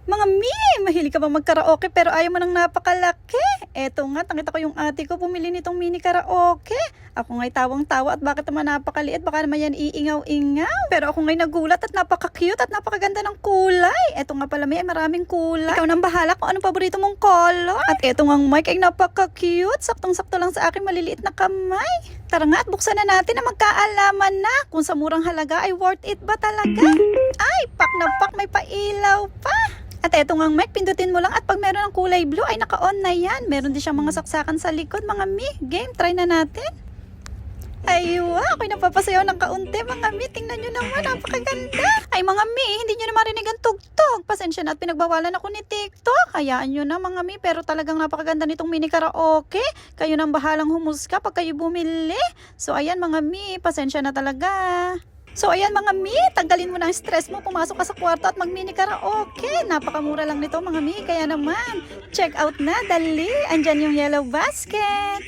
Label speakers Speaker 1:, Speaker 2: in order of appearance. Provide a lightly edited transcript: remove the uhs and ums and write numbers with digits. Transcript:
Speaker 1: Mga Mi, mahilig ka ba magkaraoke pero ayaw mo ng napakalaki? Eto nga, nakita ko yung ate ko bumili nitong mini karaoke. Ako nga'y tawang-tawa at bakit naman napakaliit, baka naman yan iingaw-ingaw. Pero ako nga'y nagulat at napaka-cute at napakaganda ng kulay. Eto nga pala may maraming kulay. Ikaw nang bahala kung anong paborito mong color. At eto nga mic ay napaka-cute. Saktong-sakto lang sa akin maliliit na kamay. Tara nga at buksan na natin na magkaalaman na kung sa murang halaga ay worth it ba talaga. Ay, pak na pak, may pailaw pa. At eto nga mic, pindutin mo lang at pag meron ng kulay blue ay naka-on na yan. Meron din siyang mga saksakan sa likod, mga Mi. Game, try na natin. Ay, wow, ako'y napapasayaw ng kaunti, mga Mi. Tingnan nyo naman, napakaganda. Ay, mga Mi, hindi nyo na marinig ang tugtog. Pasensya na at pinagbawalan ako ni TikTok. Hayaan nyo na, mga Mi, pero talagang napakaganda nitong mini karaoke. Kayo nang bahalang humusga pag kayo bumili. So, ayan, mga Mi, pasensya na talaga. So ayan mga Mi, tanggalin mo na ang stress mo, pumasok ka sa kwarto at mag-mini karaoke. Napakamura lang nito mga Mi, kaya naman, check out na, dali, andyan yung yellow basket.